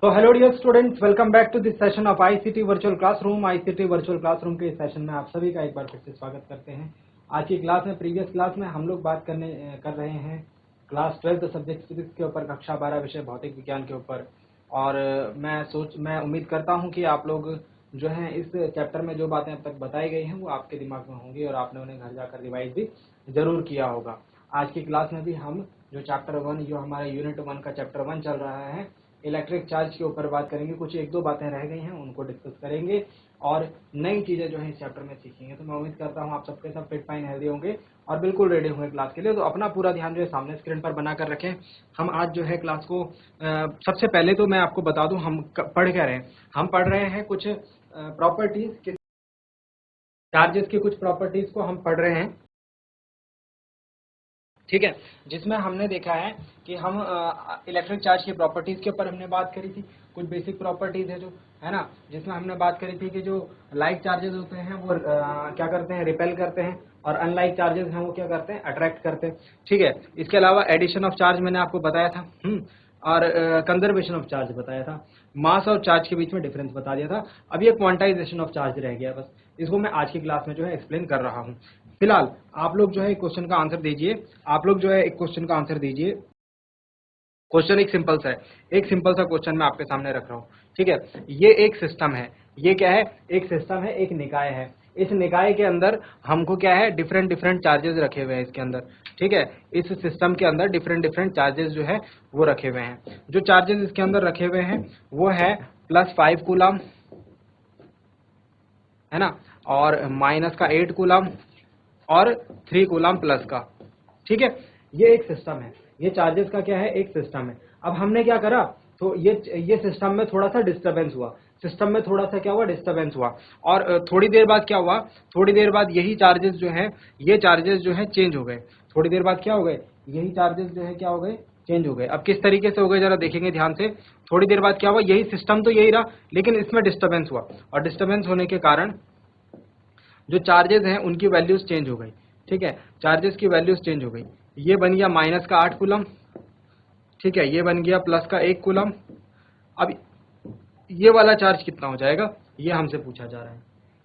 तो hello dear students, welcome back to this session of ICT virtual classroom. ICT virtual classroom के इस session में आप सभी का एक बार फिर से स्वागत करते हैं। आज की क्लास में, प्रीवियस क्लास में हम लोग बात कर रहे हैं क्लास 12 सब्जेक्ट फिजिक्स के ऊपर, कक्षा 12 विषय भौतिक विज्ञान के ऊपर। और मैं उम्मीद करता हूं कि आप लोग जो है इस चैप्टर में जो बातें अब तक बताई गई हैं वो आपके दिमाग में होंगी और आपने उन्हें घर जाकर रिवाइज भी जरूर किया होगा। आज की क्लास में भी हम जो चैप्टर 1, जो हमारा यूनिट 1 का चैप्टर 1 चल रहा है, इलेक्ट्रिक चार्ज के ऊपर बात करेंगे। कुछ एक दो बातें रह गई हैं, उनको डिस्कस करेंगे और नई चीजें जो है इस चैप्टर में सीखेंगे। तो मैं उम्मीद करता हूं आप सबके सब फिट फाइन हेल्दी होंगे और बिल्कुल रेडी होंगे क्लास के लिए। तो अपना पूरा ध्यान जो है सामने स्क्रीन पर बना कर रखें। हम आज जो है क्लास को सबसे पहले तो मैं आपको बता दूं हम पढ़ क्या रहे हैं। हम पढ़ रहे हैं कुछ प्रॉपर्टीज, चार्जेस की कुछ प्रॉपर्टीज को हम पढ़ रहे हैं, ठीक है। जिसमें हमने देखा है कि हम इलेक्ट्रिक चार्ज की प्रॉपर्टीज के ऊपर हमने बात करी थी। कुछ बेसिक प्रॉपर्टीज है जो है ना, जिसमें हमने बात करी थी कि जो लाइक चार्जेस होते हैं वो क्या करते हैं, रिपेल करते हैं, और अनलाइक चार्जेस हैं वो क्या करते हैं, अट्रैक्ट करते हैं, ठीक है। इसके अलावा एडिशन ऑफ चार्ज मैंने आपको बताया था, और कंजर्वेशन ऑफ चार्ज बताया था। मास और चार्ज के बीच में डिफरेंस बता दिया था। अब ये क्वांटाइजेशन ऑफ चार्ज रह गया, बस इसको मैं आज की क्लास में जो है एक्सप्लेन कर रहा हूँ। फिलहाल आप लोग जो है एक क्वेश्चन का आंसर दीजिए। क्वेश्चन एक सिंपल सा है, एक सिंपल सा क्वेश्चन मैं आपके सामने रख रहा हूँ, ठीक है। ये एक सिस्टम है, ये क्या है, एक सिस्टम है, एक निकाय है। इस निकाय के अंदर हमको क्या है, डिफरेंट डिफरेंट चार्जेस रखे हुए हैं इसके अंदर, ठीक है। इस सिस्टम के अंदर डिफरेंट डिफरेंट चार्जेस जो है वो रखे हुए हैं। जो चार्जेस इसके अंदर रखे हुए हैं वो है +5 कूलम, है ना, और -8 कूलम और 3 कूलम प्लस का, ठीक है। ये एक सिस्टम है, ये चार्जेस का क्या है, एक सिस्टम है। अब हमने क्या करा, तो ये सिस्टम में थोड़ा सा डिस्टरबेंस हुआ, सिस्टम में थोड़ा सा क्या हुआ, डिस्टरबेंस हुआ। और थोड़ी देर बाद क्या हुआ, थोड़ी देर बाद यही चार्जेस जो है, ये चार्जेस जो है चेंज हो गए। थोड़ी देर बाद क्या हो गए, यही चार्जेस जो है क्या हो गए, चेंज हो गए। अब किस तरीके से हो गए जरा देखेंगे ध्यान से। थोड़ी देर बाद क्या हुआ, यही सिस्टम तो यही रहा, लेकिन इसमें डिस्टरबेंस हुआ, और डिस्टरबेंस होने के कारण जो चार्जेस हैं उनकी वैल्यूज चेंज हो गई, ठीक है। चार्जेस की वैल्यूज चेंज हो गई। ये बन गया -8 कूलम, ठीक है। ये बन गया +1 कूलम। अब ये वाला चार्ज कितना हो जाएगा, ये हमसे पूछा जा रहा है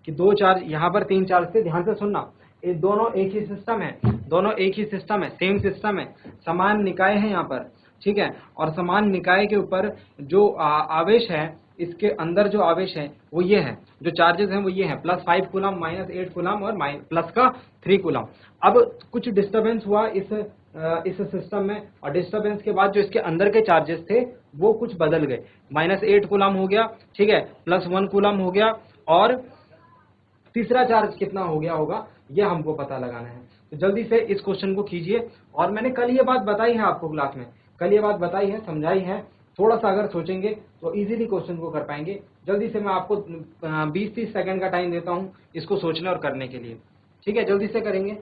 कि दो चार्ज, यहाँ पर 3 चार्ज थे, ध्यान से सुनना। ये दोनों एक ही सिस्टम है, दोनों एक ही सिस्टम है, सेम सिस्टम है, समान निकाय है यहाँ पर, ठीक है। और समान निकाय के ऊपर जो आवेश है, इसके अंदर जो आवेश है वो ये है, जो चार्जेस हैं वो ये हैं, +5 कूलम, -8 कूलम और प्लस का 3 कूलम। अब कुछ डिस्टरबेंस हुआ इस सिस्टम में, और डिस्टरबेंस के बाद जो इसके अंदर के चार्जेस थे वो कुछ बदल गए। -8 कूलम हो गया, ठीक है, +1 कूलम हो गया, और तीसरा चार्ज कितना हो गया होगा ये हमको पता लगाना है। तो जल्दी से इस क्वेश्चन को कीजिए। और मैंने कल ये बात बताई है आपको क्लास में, कल ये बात बताई है, समझाई है। थोड़ा सा अगर सोचेंगे तो इजीली क्वेश्चन को कर पाएंगे। जल्दी से मैं आपको 20-30 सेकंड का टाइम देता हूं इसको सोचने और करने के लिए, ठीक है। जल्दी से करेंगे।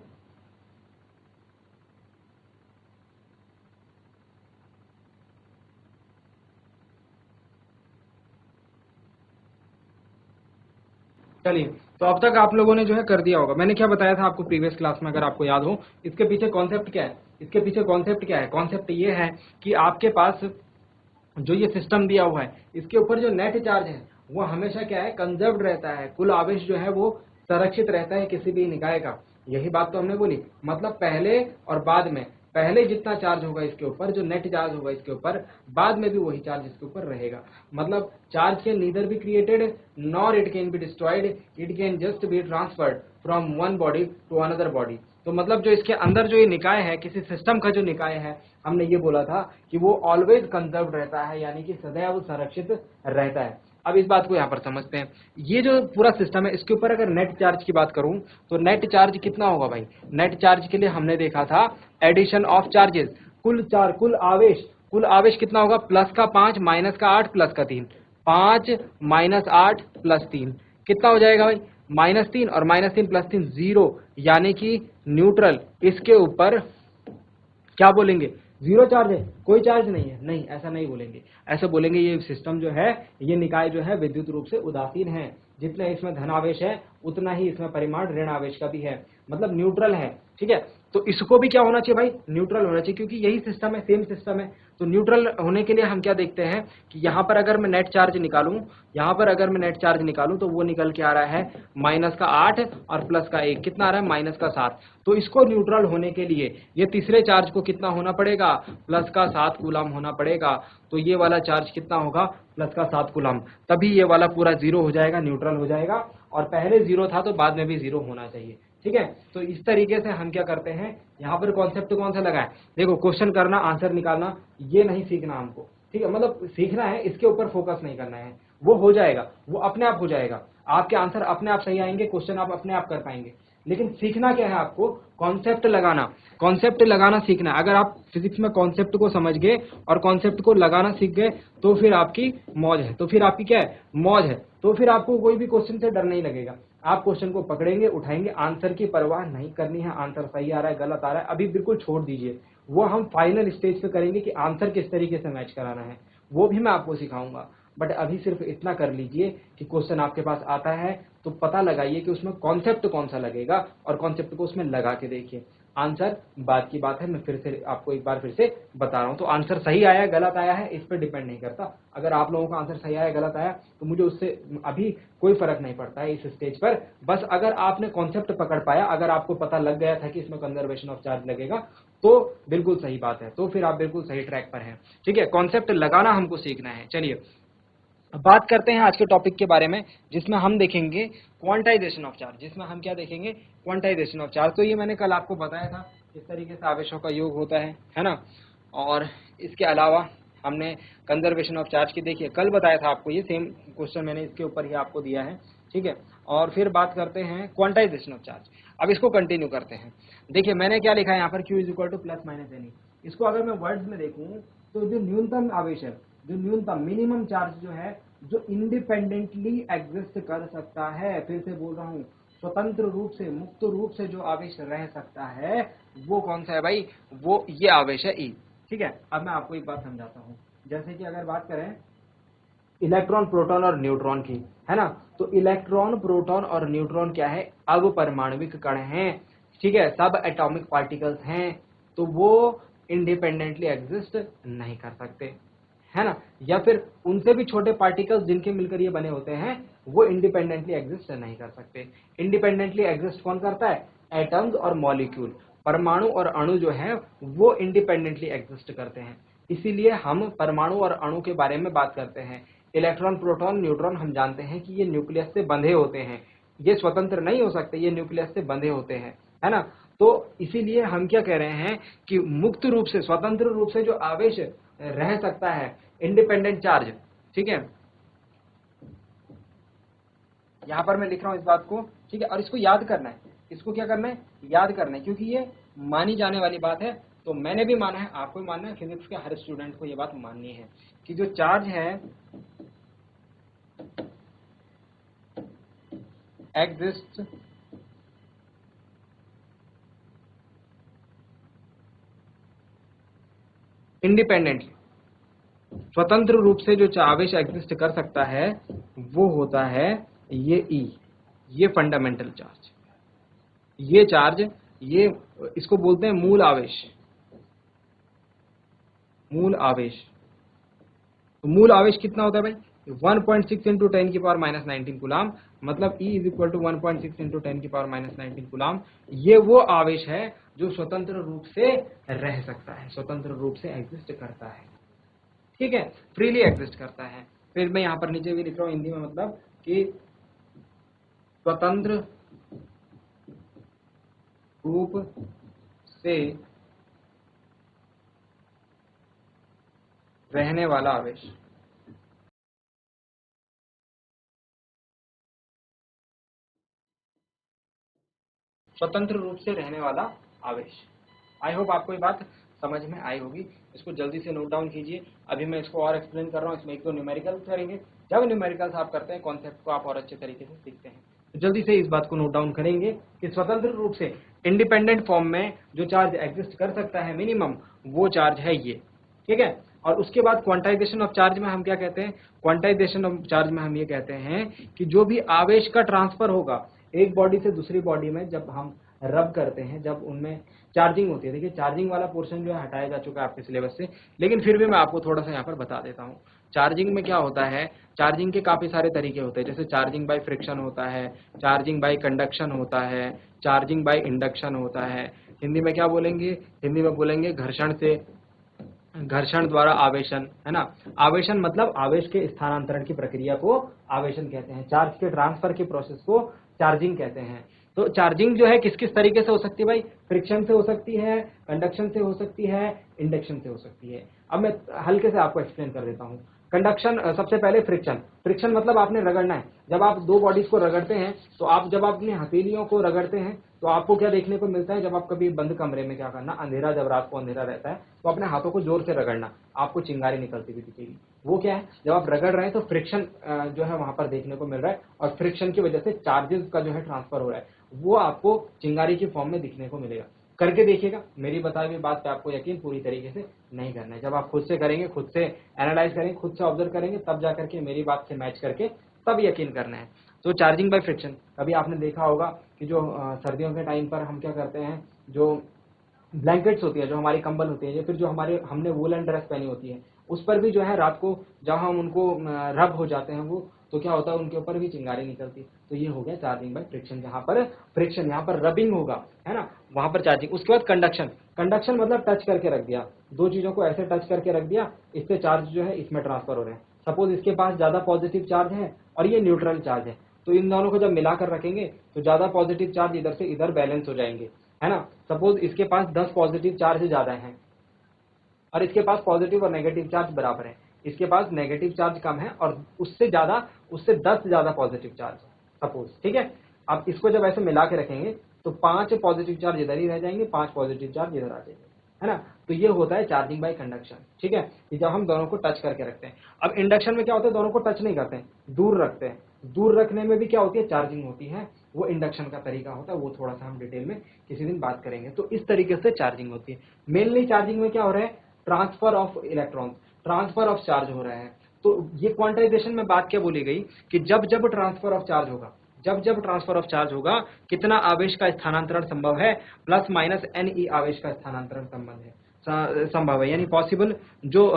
चलिए, तो अब तक आप लोगों ने जो है कर दिया होगा। मैंने क्या बताया था आपको प्रीवियस क्लास में, अगर आपको याद हो। इसके पीछे कॉन्सेप्ट क्या है, इसके पीछे कॉन्सेप्ट क्या है, कॉन्सेप्ट ये है कि आपके पास जो ये सिस्टम दिया हुआ है, इसके ऊपर जो नेट चार्ज है वो हमेशा क्या है, कंजर्व्ड रहता है। कुल आवेश जो है वो संरक्षित रहता है किसी भी निकाय का। यही बात तो हमने बोली, मतलब पहले और बाद में, पहले जितना चार्ज होगा इसके ऊपर, जो नेट चार्ज होगा इसके ऊपर, बाद में भी वही चार्ज इसके ऊपर रहेगा। मतलब charge can neither be created nor it can be destroyed, it can just be transferred from one body to another body. तो मतलब जो इसके अंदर जो ये निकाय है, किसी सिस्टम का जो निकाय है, हमने ये बोला था कि वो ऑलवेज कंजर्व्ड रहता है, यानी कि सदैव संरक्षित रहता है। अब इस बात को यहाँ पर समझते हैं। ये जो पूरा सिस्टम है, इसके ऊपर अगर नेट चार्ज की बात करूं तो नेट चार्ज कितना होगा भाई। नेट चार्ज के लिए हमने देखा था एडिशन ऑफ चार्जेस, कुल आवेश कितना होगा, +5 -8 +3, 5 -8 +3 कितना हो जाएगा भाई, -3, और -3 +3 0, यानी कि न्यूट्रल। इसके ऊपर क्या बोलेंगे, जीरो चार्ज है, कोई चार्ज नहीं है, नहीं ऐसा नहीं बोलेंगे। ऐसे बोलेंगे ये सिस्टम जो है, ये निकाय जो है विद्युत रूप से उदासीन है। जितने इसमें धनावेश है उतना ही इसमें परिमाण ऋण आवेश का भी है, मतलब न्यूट्रल है, ठीक है। तो इसको भी क्या होना चाहिए भाई, न्यूट्रल होना चाहिए, क्योंकि यही सिस्टम है, सेम सिस्टम है। तो न्यूट्रल होने के लिए हम क्या देखते हैं कि यहाँ पर अगर मैं नेट चार्ज निकालूं, यहाँ पर अगर मैं नेट चार्ज निकालूं तो वो निकल के आ रहा है -8 और +1, कितना आ रहा है -7। तो इसको न्यूट्रल होने के लिए ये तीसरे चार्ज को कितना होना पड़ेगा, +7 कूलम होना पड़ेगा। तो ये वाला चार्ज कितना होगा, +7 कूलम, तभी ये वाला पूरा 0 हो जाएगा, न्यूट्रल हो जाएगा। और पहले 0 था तो बाद में भी 0 होना चाहिए, ठीक है। तो इस तरीके से हम क्या करते हैं, यहाँ पर कॉन्सेप्ट कौन सा लगा है, देखो क्वेश्चन करना, आंसर निकालना, ये नहीं सीखना हमको, ठीक है। मतलब सीखना है, इसके ऊपर फोकस नहीं करना है, वो हो जाएगा, वो अपने आप हो जाएगा, आपके आंसर अपने आप सही आएंगे, क्वेश्चन आप अपने आप कर पाएंगे। लेकिन सीखना क्या है आपको, कॉन्सेप्ट लगाना, कॉन्सेप्ट लगाना सीखना। अगर आप फिजिक्स में कॉन्सेप्ट को समझ गए और कॉन्सेप्ट को लगाना सीख गए तो फिर आपकी मौज है, तो फिर आपकी क्या है, मौज है। तो फिर आपको कोई भी क्वेश्चन से डर नहीं लगेगा, आप क्वेश्चन को पकड़ेंगे, उठाएंगे, आंसर की परवाह नहीं करनी है, आंसर सही आ रहा है गलत आ रहा है अभी बिल्कुल छोड़ दीजिए, वो हम फाइनल स्टेज पे करेंगे कि आंसर किस तरीके से मैच कराना है, वो भी मैं आपको सिखाऊंगा। बट अभी सिर्फ इतना कर लीजिए कि क्वेश्चन आपके पास आता है तो पता लगाइए कि उसमें कॉन्सेप्ट कौन सा लगेगा और कॉन्सेप्ट को उसमें लगा के देखिए। आंसर बाद की बात है, मैं फिर से आपको एक बार फिर से बता रहा हूं। तो आंसर सही आया गलत आया है इस पर डिपेंड नहीं करता। अगर आप लोगों का आंसर सही आया गलत आया तो मुझे उससे अभी कोई फर्क नहीं पड़ता है इस स्टेज पर। बस अगर आपने कॉन्सेप्ट पकड़ पाया, अगर आपको पता लग गया था कि इसमें कंजर्वेशन ऑफ चार्ज लगेगा तो बिल्कुल सही बात है, तो फिर आप बिल्कुल सही ट्रैक पर हैं, ठीक है। कॉन्सेप्ट लगाना हमको सीखना है। चलिए अब बात करते हैं आज के टॉपिक के बारे में, जिसमें हम देखेंगे क्वांटाइजेशन ऑफ चार्ज, जिसमें हम क्या देखेंगे, क्वांटाइजेशन ऑफ चार्ज। तो ये मैंने कल आपको बताया था किस तरीके से आवेशों का योग होता है ना। और इसके अलावा हमने कंजर्वेशन ऑफ चार्ज की देखिए कल बताया था आपको, ये सेम क्वेश्चन मैंने इसके ऊपर ही आपको दिया है, ठीक है। और फिर बात करते हैं क्वांटाइजेशन ऑफ चार्ज। अब इसको कंटिन्यू करते हैं। देखिए मैंने क्या लिखा है यहाँ पर, Q = ±NE। इसको अगर मैं वर्ड्स में देखूं तो जो न्यूनतम आवेश है, जो न्यूनतम मिनिमम चार्ज जो है, जो इंडिपेंडेंटली एग्जिस्ट कर सकता है, फिर से बोल रहा हूं, स्वतंत्र रूप से, मुक्त रूप से जो आवेश रह सकता है, वो कौन सा है भाई, वो ये आवेश है E, ठीक है। अब मैं आपको एक बात समझाता हूं। जैसे कि अगर बात करें इलेक्ट्रॉन, प्रोटॉन और न्यूट्रॉन की, है ना, तो इलेक्ट्रॉन, प्रोटॉन और न्यूट्रॉन क्या है, अब परमाणविक कण हैं, ठीक है, सब एटॉमिक पार्टिकल्स हैं, तो वो इंडिपेंडेंटली एग्जिस्ट नहीं कर सकते, है ना। या फिर उनसे भी छोटे पार्टिकल्स जिनके मिलकर ये बने होते हैं, वो इंडिपेंडेंटली एग्जिस्ट नहीं कर सकते। इंडिपेंडेंटली एग्जिस्ट कौन करता है, एटम्स और मॉलिक्यूल, परमाणु और अणु जो है वो इंडिपेंडेंटली एग्जिस्ट करते हैं। इसीलिए हम परमाणु और अणु के बारे में बात करते हैं। इलेक्ट्रॉन, प्रोटॉन, न्यूट्रॉन हम जानते हैं कि ये न्यूक्लियस से बंधे होते हैं, ये स्वतंत्र नहीं हो सकते, ये न्यूक्लियस से बंधे होते हैं, है ना। तो इसीलिए हम क्या कह रहे हैं कि मुक्त रूप से, स्वतंत्र रूप से जो आवेश रह सकता है, इंडिपेंडेंट चार्ज, ठीक है, यहां पर मैं लिख रहा हूं इस बात को, ठीक है। और इसको याद करना है, इसको क्या करना है, याद करना है, क्योंकि ये मानी जाने वाली बात है। तो मैंने भी माना है, आपको भी मानना है, फिजिक्स के हर स्टूडेंट को ये बात माननी है कि जो चार्ज है एग्जिस्ट इंडिपेंडेंटली, स्वतंत्र रूप से जो आवेश एग्जिस्ट कर सकता है वो होता है ये E, ये फंडामेंटल चार्ज, ये चार्ज, ये इसको बोलते हैं मूल आवेश, मूल आवेश। तो मूल आवेश कितना होता है भाई, 1.6 इंटू 10⁻⁻19 कूलाम, मतलब E = 1.6 इंटू 10⁻⁻19 कूलाम। ये वो आवेश है जो स्वतंत्र रूप से रह सकता है, स्वतंत्र रूप से एग्जिस्ट करता है, ठीक है, फ्रीली एग्जिस्ट करता है। फिर मैं यहाँ पर नीचे भी लिख रहा हूँ हिंदी में, मतलब कि स्वतंत्र रूप से रहने वाला आवेश, स्वतंत्र रूप से रहने वाला आवेश। आई होप आपको ये बात समझ में आई होगी। इसको जल्दी से नोट डाउन कीजिए। अभी मैं इसको और एक्सप्लेन कर रहा हूँ, इसमें एक दो न्यूमेरिकल्स करेंगे। जब न्यूमेरिकल्स आप करते हैं कॉन्सेप्ट को आप और अच्छे तरीके से सीखते हैं। तो जल्दी से इस बात को नोट डाउन करेंगे कि स्वतंत्र रूप से इंडिपेंडेंट फॉर्म में जो चार्ज एग्जिस्ट कर सकता है मिनिमम, वो चार्ज है ये, ठीक है। और उसके बाद क्वांटाइजेशन ऑफ चार्ज में हम क्या कहते हैं, क्वांटाइजेशन ऑफ चार्ज में हम ये कहते हैं कि जो भी आवेश का ट्रांसफर होगा एक बॉडी से दूसरी बॉडी में, जब हम रब करते हैं, जब उनमें चार्जिंग होती है। देखिए चार्जिंग वाला पोर्शन जो है हटाया जा चुका है आपके सिलेबस से, लेकिन फिर भी मैं आपको थोड़ा सा यहाँ पर बता देता हूँ। चार्जिंग में क्या होता है, चार्जिंग के काफी सारे तरीके होते हैं, जैसे चार्जिंग बाय फ्रिक्शन होता है, चार्जिंग बाय कंडक्शन होता है, चार्जिंग बाय इंडक्शन होता है। हिंदी में क्या बोलेंगे, हिंदी में बोलेंगे घर्षण द्वारा आवेशन, है ना। आवेशन मतलब आवेश के स्थानांतरण की प्रक्रिया को आवेशन कहते हैं, चार्ज के ट्रांसफर की प्रोसेस को चार्जिंग कहते हैं। तो चार्जिंग जो है किस किस तरीके से हो सकती है भाई, फ्रिक्शन से हो सकती है, कंडक्शन से हो सकती है, इंडक्शन से हो सकती है। अब मैं हल्के से आपको एक्सप्लेन कर देता हूँ। कंडक्शन, सबसे पहले फ्रिक्शन। फ्रिक्शन मतलब आपने रगड़ना है। जब आप दो बॉडीज को रगड़ते हैं, तो आप जब अपनी हथेलियों को रगड़ते हैं तो आपको क्या देखने को मिलता है, जब आप कभी बंद कमरे में क्या करना, अंधेरा, जब रात को अंधेरा रहता है तो अपने हाथों को जोर से रगड़ना, आपको चिंगारी निकलती हुई दिखेगी। वो क्या है, जब आप रगड़ रहे हैं तो फ्रिक्शन जो है वहां पर देखने को मिल रहा है, और फ्रिक्शन की वजह से चार्जेस का जो है ट्रांसफर हो रहा है, वो आपको चिंगारी की फॉर्म में दिखने को मिलेगा। करके देखिएगा, मेरी बताई हुई बात पे आपको यकीन पूरी तरीके से नहीं करना है। जब आप खुद से करेंगे, खुद से एनालाइज करेंगे, खुद से ऑब्जर्व करेंगे, तब जाकर के मेरी बात से मैच करके तब यकीन करना है। तो चार्जिंग बाय फ्रिक्शन, कभी आपने देखा होगा कि जो सर्दियों के टाइम पर हम क्या करते हैं, जो ब्लैंकेट्स होती है, जो हमारी कंबल होती है, या फिर जो हमने वूलन ड्रेस पहनी होती है, उस पर भी जो है रात को जब हम उनको रब हो जाते हैं वो, तो क्या होता है, उनके ऊपर भी चिंगारी निकलती है। तो ये हो गया चार्जिंग बाय फ्रिक्शन, जहां पर फ्रिक्शन, यहाँ पर रबिंग होगा, है ना, वहां पर चार्जिंग। उसके बाद कंडक्शन। कंडक्शन मतलब टच करके रख दिया, दो चीजों को ऐसे टच करके रख दिया, इससे चार्ज जो है इसमें ट्रांसफर हो रहे हैं। सपोज इसके पास ज्यादा पॉजिटिव चार्ज है और ये न्यूट्रल चार्ज है, तो इन दोनों को जब मिलाकर रखेंगे तो ज्यादा पॉजिटिव चार्ज इधर से इधर बैलेंस हो जाएंगे, है ना। सपोज इसके पास 10 पॉजिटिव चार्ज ज्यादा है और इसके पास पॉजिटिव और नेगेटिव चार्ज बराबर है, इसके पास नेगेटिव चार्ज कम है और उससे 10 ज्यादा पॉजिटिव चार्ज, सपोज, ठीक है। अब इसको जब ऐसे मिला के रखेंगे तो 5 पॉजिटिव चार्ज इधर ही रह जाएंगे, 5 पॉजिटिव चार्ज इधर आ जाएंगे, है ना। तो ये होता है चार्जिंग बाय कंडक्शन, ठीक है, कि जब हम दोनों को टच करके रखते हैं। अब इंडक्शन में क्या होता है, दोनों को टच नहीं करते हैं, दूर रखते हैं। दूर रखने में भी क्या होती है, चार्जिंग होती है, वो इंडक्शन का तरीका होता है, वो थोड़ा सा हम डिटेल में किसी दिन बात करेंगे। तो इस तरीके से चार्जिंग होती है। मेनली चार्जिंग में क्या हो रहा है, transfer of electron, transfer of charge हो रहा है। तो ये क्वांटाइजेशन में बात क्या बोली गई कि जब जब ट्रांसफर ऑफ चार्ज होगा, जब जब ट्रांसफर ऑफ चार्ज होगा, कितना आवेश का स्थानांतरण संभव है, प्लस माइनस NE आवेश का स्थानांतरण संभव है, यानी पॉसिबल जो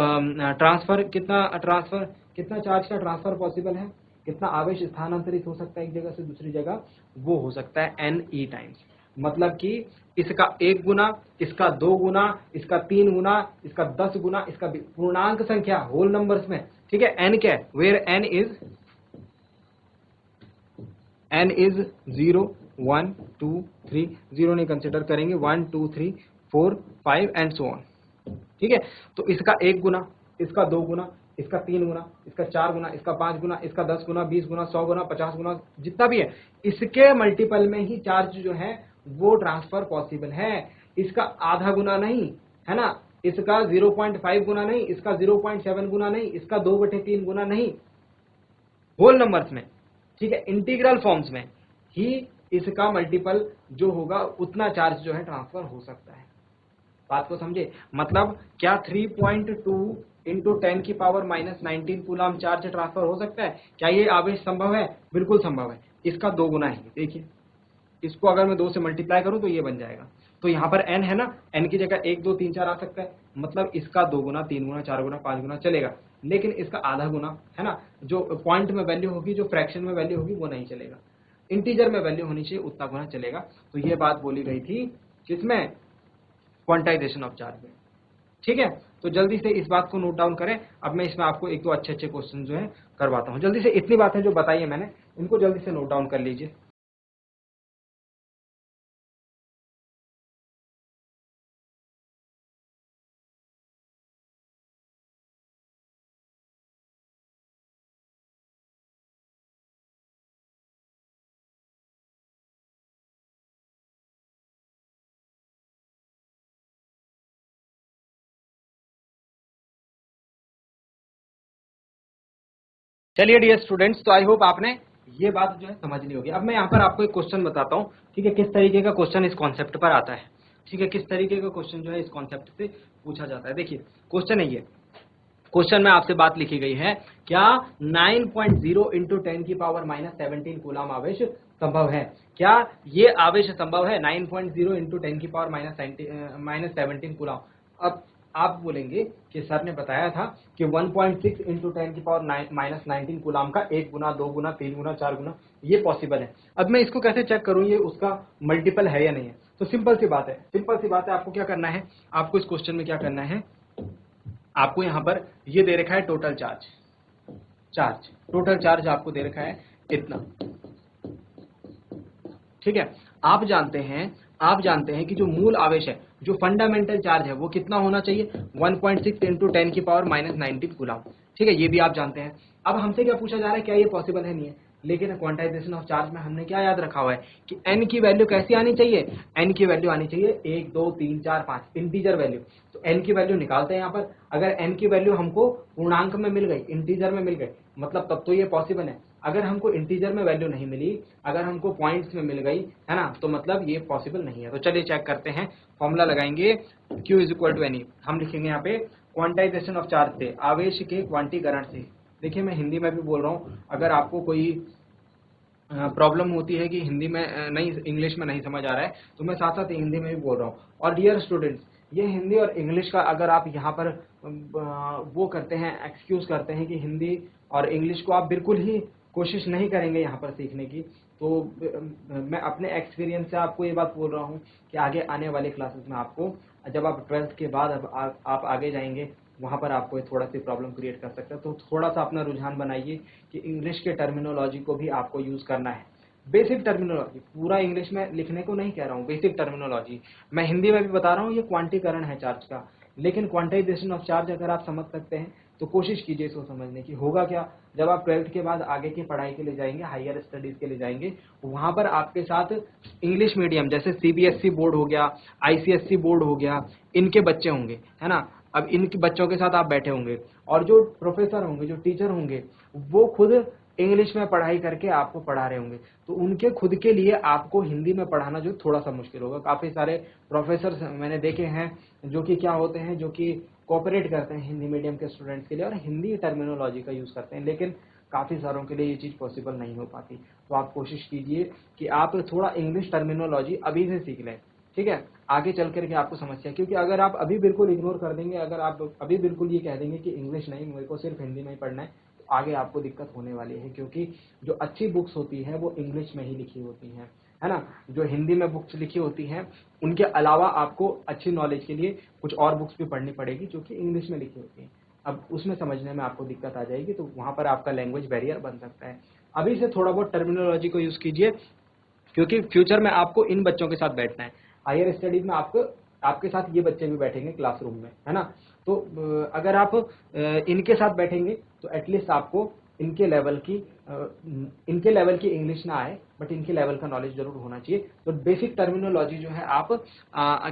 ट्रांसफर, कितना चार्ज का ट्रांसफर पॉसिबल है, कितना आवेश स्थानांतरित हो सकता है एक जगह से दूसरी जगह, वो हो सकता है NE टाइम्स। मतलब कि इसका 1 गुना, इसका 2 गुना, इसका 3 गुना, इसका 10 गुना, इसका पूर्णांक संख्या होल नंबर्स में, ठीक है। n क्या है, वेयर n is 0 1 2 3, 0 नहीं कंसिडर करेंगे, 1 2 3 4 5 एंड सो ऑन, ठीक है। तो इसका 1 गुना, इसका 2 गुना, इसका 3 गुना, इसका 4 गुना, इसका 5 गुना, इसका 10 गुना, 20 गुना, 100 गुना, 50 गुना, जितना भी है, इसके मल्टीपल में ही चार्ज जो है वो ट्रांसफर पॉसिबल है। इसका आधा गुना नहीं, है ना, इसका 0.5 गुना नहीं, इसका 0.7 गुना नहीं, इसका 2/3 गुना नहीं, होल नंबर्स में, ठीक है, इंटीग्रल फॉर्म्स में ही इसका मल्टीपल जो होगा उतना चार्ज जो है ट्रांसफर हो सकता है। बात को समझे, मतलब क्या 3.2 इंटू 10 की पावर -19 कूलम चार्ज ट्रांसफर हो सकता है, क्या ये आवेश संभव है, बिल्कुल संभव है। इसका 2 गुना है, देखिए इसको अगर मैं 2 से मल्टीप्लाई करूं तो ये बन जाएगा। तो यहाँ पर n है ना, n की जगह 1 2 3 4 आ सकता है, मतलब इसका 2 गुना, 3 गुना, 4 गुना, 5 गुना चलेगा, लेकिन इसका आधा गुना, है ना, जो पॉइंट में वैल्यू होगी, जो फ्रैक्शन में वैल्यू होगी, वो नहीं चलेगा। इंटीजर में वैल्यू होनी चाहिए, उतना गुना चलेगा। तो ये बात बोली गई थी किसमें, क्वांटाइजेशन ऑफ चार्ज में, ठीक है। तो जल्दी से इस बात को नोट डाउन करें। अब मैं इसमें आपको एक दो अच्छे अच्छे क्वेश्चन जो है करवाता हूँ। जल्दी से इतनी बातें जो बताई है मैंने, इनको जल्दी से नोट डाउन कर लीजिए। चलिए डियर स्टूडेंट्स, तो आई होप आपने ये बात जो है समझ ली होगी। अब मैं यहाँ पर आपको एक क्वेश्चन बताता हूँ, ठीक है, किस तरीके का क्वेश्चन इस कॉन्सेप्ट पर आता है, ठीक है, किस तरीके का क्वेश्चन जो है इस कॉन्सेप्ट से पूछा जाता है। देखिए क्वेश्चन है ये, क्वेश्चन में आपसे बात लिखी गई है, क्या 9.0 इंटू 10 की पावर -17 कूलम आवेश संभव है? क्या ये आवेश संभव है? 9.0 इंटू 10 की पावर माइनस 17 कूलम। अब आप बोलेंगे कि सर ने बताया था कि 1.6 इंटू 10 की पावर माइनस 19 कूलम का 1 गुना, 2 गुना, 3 गुना, 4 गुना ये पॉसिबल है। अब मैं इसको कैसे चेक करूं ये उसका मल्टीपल है या नहीं है? तो सिंपल सी बात है, आपको क्या करना है, आपको इस क्वेश्चन में क्या करना है, आपको यहां पर ये दे रखा है टोटल चार्ज आपको दे रखा है इतना, ठीक है। आप जानते हैं कि जो मूल आवेश है, जो फंडामेंटल चार्ज है, वो कितना होना चाहिए? 1.6 इंटू 10 की पावर माइनस 19 कूलम, ठीक है, ये भी आप जानते हैं। अब हमसे क्या पूछा जा रहा है, क्या ये पॉसिबल है? नहीं है। लेकिन क्वांटाइजेशन ऑफ चार्ज में हमने क्या याद रखा हुआ है कि n की वैल्यू कैसी आनी चाहिए? n की वैल्यू आनी चाहिए 1 2 3 4 5 इंटीजर वैल्यू। तो n की वैल्यू निकालते हैं यहाँ पर। अगर n की वैल्यू हमको पूर्णांक में मिल गई, इंटीजर में मिल गई, मतलब तब तो ये पॉसिबल है। अगर हमको इंटीजर में वैल्यू नहीं मिली, अगर हमको पॉइंट्स में मिल गई, है ना, तो मतलब ये पॉसिबल नहीं है। तो चलिए चेक करते हैं, फॉर्मूला लगाएंगे Q is equal to n. हम लिखेंगे यहाँ पे क्वांटाइजेशन ऑफ चार्ज से, आवेश के क्वांटीकरण से। देखिए मैं हिंदी में भी बोल रहा हूँ, अगर आपको कोई प्रॉब्लम होती है कि हिंदी में नहीं, इंग्लिश में नहीं समझ आ रहा है, तो मैं साथ साथ हिंदी में भी बोल रहा हूँ। और डियर स्टूडेंट्स, ये हिंदी और इंग्लिश का अगर आप यहाँ पर वो करते हैं, एक्सक्यूज करते हैं कि हिंदी और इंग्लिश को आप बिल्कुल ही कोशिश नहीं करेंगे यहाँ पर सीखने की, तो मैं अपने एक्सपीरियंस से आपको ये बात बोल रहा हूँ कि आगे आने वाले क्लासेस में आपको, जब आप 12th के बाद अब आप आगे जाएंगे, वहाँ पर आपको थोड़ा सी प्रॉब्लम क्रिएट कर सकता है। तो थोड़ा सा अपना रुझान बनाइए कि इंग्लिश के टर्मिनोलॉजी को भी आपको यूज़ करना है। बेसिक टर्मिनोलॉजी, पूरा इंग्लिश में लिखने को नहीं कह रहा हूँ, बेसिक टर्मिनोलॉजी। मैं हिंदी में भी बता रहा हूँ, ये क्वांटीकरण है चार्ज का, लेकिन क्वांटाइजेशन ऑफ चार्ज अगर आप समझ सकते हैं तो कोशिश कीजिए इसको समझने की। होगा क्या, जब आप 12th के बाद आगे की पढ़ाई के लिए जाएंगे, हायर स्टडीज के लिए जाएंगे, वहाँ पर आपके साथ इंग्लिश मीडियम जैसे CBSE बोर्ड हो गया, ICSE बोर्ड हो गया, इनके बच्चे होंगे, है ना। अब इनके बच्चों के साथ आप बैठे होंगे, और जो प्रोफेसर होंगे, जो टीचर होंगे, वो खुद इंग्लिश में पढ़ाई करके आपको पढ़ा रहे होंगे, तो उनके खुद के लिए आपको हिंदी में पढ़ाना जो थोड़ा सा मुश्किल होगा। काफी सारे प्रोफेसर मैंने देखे हैं जो कि क्या होते हैं, जो कि कोऑपरेट करते हैं हिंदी मीडियम के स्टूडेंट्स के लिए और हिंदी टर्मिनोलॉजी का यूज करते हैं, लेकिन काफी सारों के लिए ये चीज पॉसिबल नहीं हो पाती। तो आप कोशिश कीजिए कि आप थोड़ा इंग्लिश टर्मिनोलॉजी अभी से सीख लें, ठीक है, आगे चल करके आपको समस्या। क्योंकि अगर आप अभी बिल्कुल इग्नोर कर देंगे, अगर आप अभी बिल्कुल ये कह देंगे कि इंग्लिश नहीं, मेरे को सिर्फ हिंदी में ही पढ़ना है, तो आगे आपको दिक्कत होने वाली है। क्योंकि जो अच्छी बुक्स होती है वो इंग्लिश में ही लिखी होती हैं, है ना। जो हिंदी में बुक्स लिखी होती हैं, उनके अलावा आपको अच्छी नॉलेज के लिए कुछ और बुक्स भी पढ़नी पड़ेगी जो कि इंग्लिश में लिखी होती हैं। अब उसमें समझने में आपको दिक्कत आ जाएगी, तो वहां पर आपका लैंग्वेज बैरियर बन सकता है। अभी से थोड़ा बहुत टर्मिनोलॉजी को यूज कीजिए, क्योंकि फ्यूचर में आपको इन बच्चों के साथ बैठना है। हायर स्टडीज में आपको, आपके साथ ये बच्चे भी बैठेंगे क्लासरूम में, है ना। तो अगर आप इनके साथ बैठेंगे तो एटलीस्ट आपको इनके लेवल की इंग्लिश ना आए, बट इनके लेवल का नॉलेज जरूर होना चाहिए। तो बेसिक टर्मिनोलॉजी जो है आप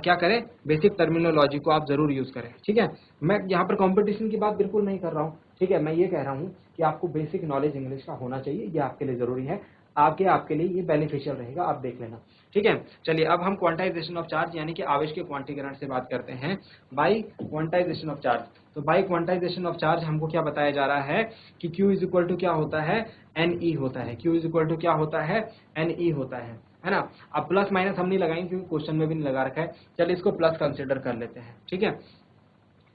क्या करें, बेसिक टर्मिनोलॉजी को आप जरूर यूज करें, ठीक है। मैं यहाँ पर कंपटीशन की बात बिल्कुल नहीं कर रहा हूँ, ठीक है, मैं ये कह रहा हूँ कि आपको बेसिक नॉलेज इंग्लिश का होना चाहिए, ये आपके लिए जरूरी है, आपके लिए ये बेनिफिशियल रहेगा, आप देख लेना, ठीक है। चलिए अब हम क्वांटाइजेशन ऑफ चार्ज यानी कि आवेश के क्वांटीकरण से बात करते हैं, बाई क्वांटाइजेशन ऑफ चार्ज। तो बाई क्वांटाइजेशन ऑफ चार्ज हमको क्या बताया जा रहा है कि Q इज इक्वल टू क्या होता है, NE होता है। Q इज इक्वल टू क्या होता है, NE होता है ना। अब प्लस माइनस हम नहीं लगाएंगे क्योंकि क्वेश्चन में भी नहीं लगा रखा है, चलिए इसको प्लस कंसिडर कर लेते हैं, ठीक है।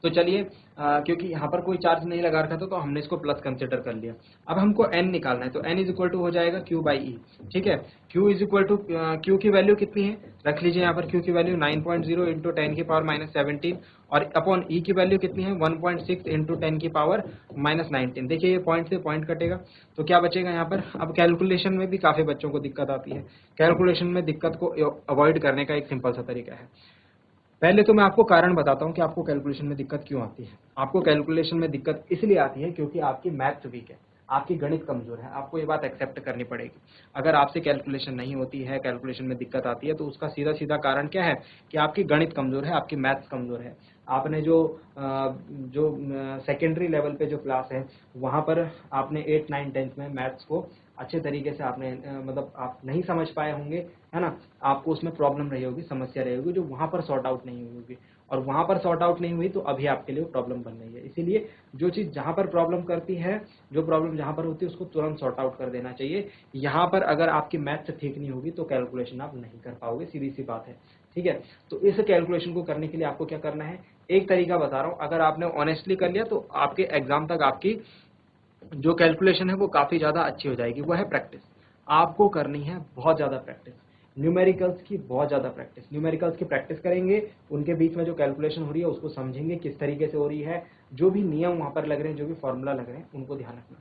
तो चलिए क्योंकि यहाँ पर कोई चार्ज नहीं लगा रखा था तो हमने इसको प्लस कंसिडर कर लिया। अब हमको n निकालना है, तो n इज इक्वल टू हो जाएगा Q बाई ई, ठीक है। Q is equal to, Q की वैल्यू कितनी है, रख लीजिए यहाँ पर, Q की वैल्यू 9.0 इंटू 10 की पावर माइनस 17, और अपॉन E की वैल्यू कितनी है, 1.6 इंटू 10 की पावर माइनस 19। देखिए ये पॉइंट से पॉइंट कटेगा तो क्या बचेगा यहाँ पर। अब कैलकुलेशन में भी काफी बच्चों को दिक्कत आती है, कैलकुलेशन में दिक्कत को अवॉइड करने का एक सिंपल सा तरीका है। पहले तो मैं आपको कारण बताता हूं कि आपको कैलकुलेशन में दिक्कत क्यों आती है। आपको कैलकुलेशन में दिक्कत इसलिए आती है क्योंकि आपकी मैथ्स वीक है, आपकी गणित कमजोर है, आपको ये बात एक्सेप्ट करनी पड़ेगी। अगर आपसे कैलकुलेशन नहीं होती है, कैलकुलेशन में दिक्कत आती है, तो उसका सीधा सीधा कारण क्या है कि आपकी गणित कमजोर है, आपकी मैथ्स कमजोर है। आपने जो सेकेंडरी लेवल पे जो क्लास है वहां पर आपने 8, 9, 10th में मैथ्स को अच्छे तरीके से आपने मतलब आप नहीं समझ पाए होंगे, है ना। आपको उसमें प्रॉब्लम रही होगी, समस्या रही होगी जो वहां पर सॉर्ट आउट नहीं हुई होगी। और वहां पर सॉर्ट आउट नहीं हुई तो अभी आपके लिए प्रॉब्लम बन रही है। इसीलिए जो चीज जहां पर प्रॉब्लम करती है, जो प्रॉब्लम जहां पर होती है उसको तुरंत सॉर्ट आउट कर देना चाहिए। यहाँ पर अगर आपकी मैथ्स ठीक नहीं होगी तो कैलकुलेशन आप नहीं कर पाओगे, सीधी सी बात है। ठीक है, तो इस कैलकुलेशन को करने के लिए आपको क्या करना है, एक तरीका बता रहा हूं, अगर आपने ऑनेस्टली कर लिया तो आपके एग्जाम तक आपकी जो कैलकुलेशन है वो काफी ज्यादा अच्छी हो जाएगी। वो है प्रैक्टिस। आपको करनी है बहुत ज्यादा प्रैक्टिस, न्यूमेरिकल्स की बहुत ज्यादा प्रैक्टिस। न्यूमेरिकल्स की प्रैक्टिस करेंगे, उनके बीच में जो कैलकुलेशन हो रही है उसको समझेंगे किस तरीके से हो रही है, जो भी नियम वहां पर लग रहे हैं, जो भी फॉर्मूला लग रहे हैं, उनको ध्यान रखना।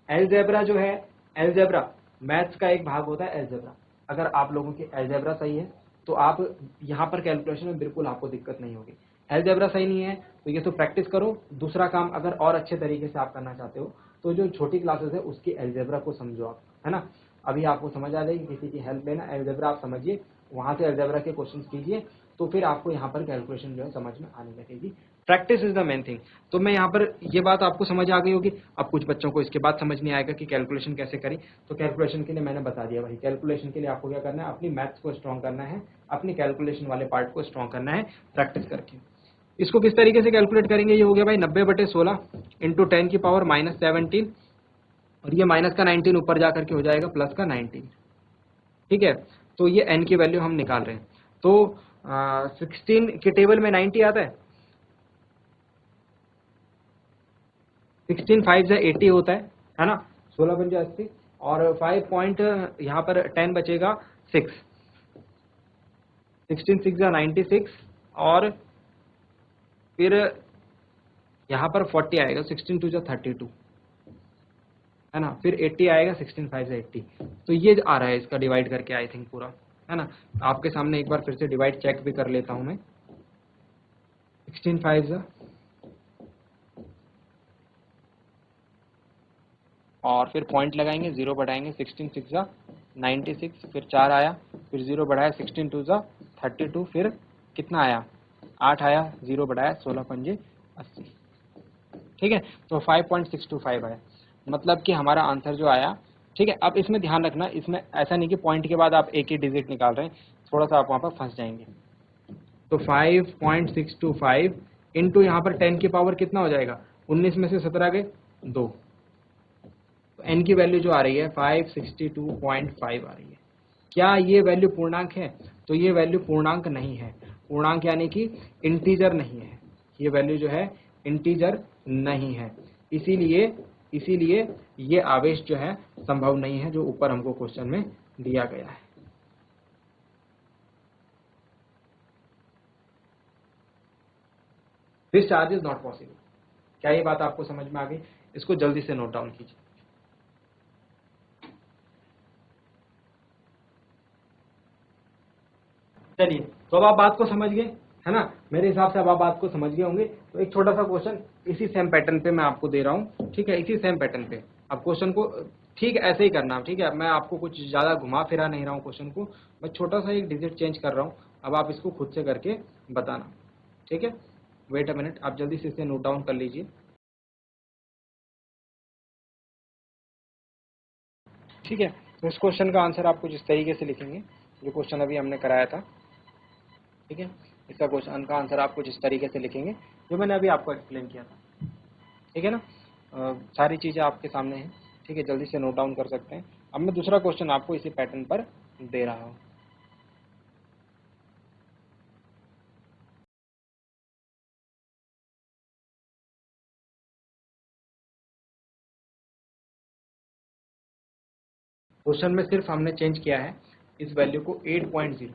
एलजेब्रा जो है, एलजेब्रा मैथ्स का एक भाग होता है एलजेब्रा। अगर आप लोगों की एलजेब्रा सही है तो आप यहाँ पर कैलकुलेशन में बिल्कुल आपको दिक्कत नहीं होगी। एलजेब्रा सही नहीं है तो ये तो प्रैक्टिस करो। दूसरा काम, अगर और अच्छे तरीके से आप करना चाहते हो तो जो छोटी क्लासेस है उसकी एलजेब्रा को समझो आप, है ना। अभी आपको समझ आ जाएगी, किसी की हेल्प लेना, एलजेब्रा आप समझिए, वहां से एलजेब्रा के क्वेश्चंस कीजिए, तो फिर आपको यहाँ पर कैलकुलेशन जो है समझ में आने लगेगी। Practice is the main thing. तो मैं यहाँ पर ये बात आपको समझ आ गई होगी। अब कुछ बच्चों को इसके बाद समझ नहीं आएगा कि कैलकुलेशन कैसे करें, तो कैलकुलेशन के लिए मैंने बता दिया भाई। कैलकुलेशन के लिए आपको क्या करना है, अपनी मैथ्स को स्ट्रॉन्ग करना है, अपनी कैलकुलेशन वाले पार्ट को स्ट्रॉन्ग करना है प्रैक्टिस करके। इसको किस तरीके से कैलकुलेट करेंगे, ये हो गया भाई 90/16 इंटू 10⁻⁻17, और ये माइनस का 19 ऊपर जाकर के हो जाएगा प्लस का 19। ठीक है, तो ये n की वैल्यू हम निकाल रहे हैं। तो 16 के टेबल में 90 आता है, 16 5 से 80 होता है ना, 16 बन जाए 80, और 5 पॉइंट यहाँ पर 10 बचेगा 6, 16 6 जा 96, और फिर यहाँ पर 40 आएगा, 16 2 जा 32, है ना, फिर 80 आएगा, 16 5 से 80। तो ये आ रहा है इसका डिवाइड करके, आई थिंक पूरा, है ना। आपके सामने एक बार फिर से डिवाइड चेक भी कर लेता हूं मैं। 16 5 जा, और फिर पॉइंट लगाएंगे, जीरो बढ़ाएंगे, 16 6 जा 96, फिर 4 आया, फिर जीरो बढ़ाया, 16 2 जा 32, फिर कितना आया, 8 आया, जीरो बढ़ाया, 16 पंजे 80। ठीक है, तो 5.625 आया, मतलब कि हमारा आंसर जो आया। ठीक है, अब इसमें ध्यान रखना, इसमें ऐसा नहीं कि पॉइंट के बाद आप एक ही डिजिट निकाल रहे हैं, थोड़ा सा आप वहां पर फंस जाएंगे। तो 5.625 इंटू यहाँ पर 10 की पावर कितना हो जाएगा, 19 में से 17 गए 2, तो n की वैल्यू जो आ रही है 562.5 आ रही है। क्या ये वैल्यू पूर्णांक है, तो ये वैल्यू पूर्णांक नहीं है। पूर्णांक यानी कि इंटीजर नहीं है, ये वैल्यू जो है इंटीजर नहीं है। इसीलिए इसीलिए ये आवेश जो है संभव नहीं है, जो ऊपर हमको क्वेश्चन में दिया गया है। This charge is not possible. क्या ये बात आपको समझ में आ गई, इसको जल्दी से नोट डाउन कीजिए। चलिए, तो अब आप बात को समझ गए, है ना। मेरे हिसाब से अब आप बात को समझ गए होंगे। तो एक छोटा सा क्वेश्चन इसी सेम पैटर्न पे मैं आपको दे रहा हूँ, ठीक है, इसी सेम पैटर्न पे। अब क्वेश्चन को ठीक ऐसे ही करना, ठीक है, मैं आपको कुछ ज्यादा घुमा फिरा नहीं रहा हूँ क्वेश्चन को, मैं छोटा सा एक डिजिट चेंज कर रहा हूँ। अब आप इसको खुद से करके बताना, ठीक है। वेट अ मिनट, आप जल्दी से इसे नोट डाउन कर लीजिए। ठीक है, तो इस क्वेश्चन का आंसर आप कुछ इस तरीके से लिखेंगे, जो क्वेश्चन अभी हमने कराया था। ठीक है, इसका क्वेश्चन का आंसर आप कुछ इस तरीके से लिखेंगे, जो मैंने अभी आपको एक्सप्लेन किया था। ठीक है ना, सारी चीज़ें आपके सामने हैं। ठीक है, जल्दी से नोट डाउन कर सकते हैं। अब मैं दूसरा क्वेश्चन आपको इसी पैटर्न पर दे रहा हूँ। क्वेश्चन में सिर्फ हमने चेंज किया है इस वैल्यू को 8.0।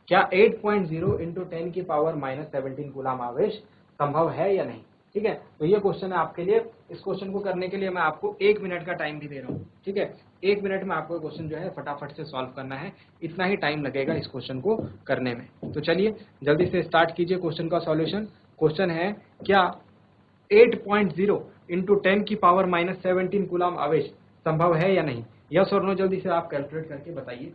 क्या 8.0 इंटू 10 की पावर -17 कूलाम आवेश संभव है या नहीं। ठीक है, तो ये क्वेश्चन है आपके लिए। इस क्वेश्चन को करने के लिए मैं आपको 1 मिनट का टाइम भी दे रहा हूँ। ठीक है, 1 मिनट में आपको क्वेश्चन जो है फटाफट से सॉल्व करना है, इतना ही टाइम लगेगा इस क्वेश्चन को करने में। तो चलिए जल्दी से स्टार्ट कीजिए क्वेश्चन का सॉल्यूशन। क्वेश्चन है, क्या 8.0 इंटू 10 की पावर -17 कूलाम आवेश संभव है या नहीं। यस और नो जल्दी से आप कैलकुलेट करके बताइए।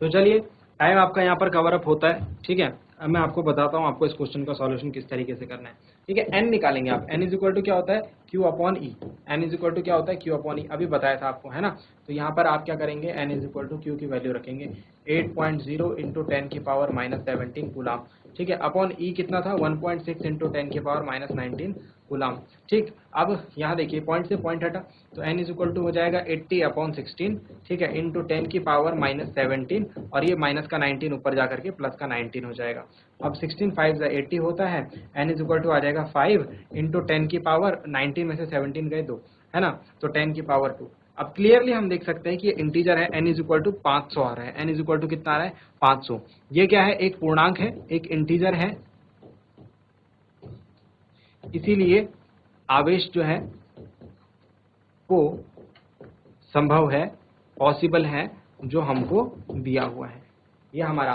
तो चलिए टाइम आपका यहाँ पर कवर अप होता है, ठीक है। अब मैं आपको बताता हूँ आपको इस क्वेश्चन का सॉल्यूशन किस तरीके से करना है, ठीक है। एन निकालेंगे आप, एन इज इक्वल टू क्या होता है, q upon e. N is equal to क्या होता है, क्यू अपॉन ई, अभी बताया था आपको, है ना। तो यहाँ पर आप क्या करेंगे, n is equal to q की वैल्यू रखेंगे 8.0 इंटू 10 की पावर माइनस 17 कूलाम, ठीक है। अपॉन ई कितना था, 1.6 इंटू 10 की पावर माइनस 19 कूलाम, ठीक। अब यहाँ देखिए पॉइंट से पॉइंट हटा, तो एन इज इक्वल टू हो जाएगा 80 अपॉन 16, ठीक है, इंटू 10 की पावर माइनस 17, और ये माइनस का 19 ऊपर जाकर के प्लस का 19 हो जाएगा। अब 16 5 80 होता है, एन इज इक्वल टू आ जाएगा 5 इंटू 10 की पावर 19 में से 17 गए 2, है ना, तो 10 की पावर 2। अब क्लियरली हम देख सकते हैं कि ये इंटीजर है, n इज इक्वल टू 500 आ रहा है, n इज इक्वल टू कितना आ रहा है, 500। ये क्या है, एक पूर्णांक है, एक इंटीजर है, इसीलिए आवेश जो है वो संभव है, पॉसिबल है, जो हमको दिया हुआ है। ये हमारा,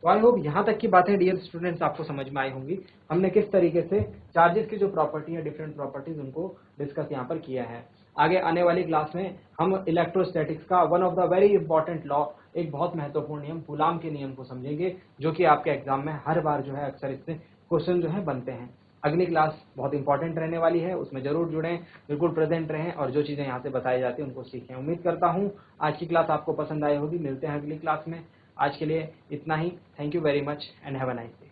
तो आई होप यहाँ तक की बातें डियर स्टूडेंट्स आपको समझ में आई होंगी। हमने किस तरीके से चार्जेस की जो प्रॉपर्टी है, डिफरेंट प्रॉपर्टीज, उनको डिस्कस यहाँ पर किया है। आगे आने वाली क्लास में हम इलेक्ट्रोस्टैटिक्स का one of the very important law, एक बहुत महत्वपूर्ण नियम, कूलाम के नियम को समझेंगे, जो कि आपके एग्जाम में हर बार जो है अक्सर इससे क्वेश्चन जो है बनते हैं। अगली क्लास बहुत इंपॉर्टेंट रहने वाली है, उसमें जरूर जुड़ें, बिल्कुल प्रेजेंट रहें और जो चीजें यहाँ से बताई जाती हैं उनको सीखें। उम्मीद करता हूँ आज की क्लास आपको पसंद आई होगी। मिलते हैं अगली क्लास में, आज के लिए इतना ही। Thank you very much and have a nice day.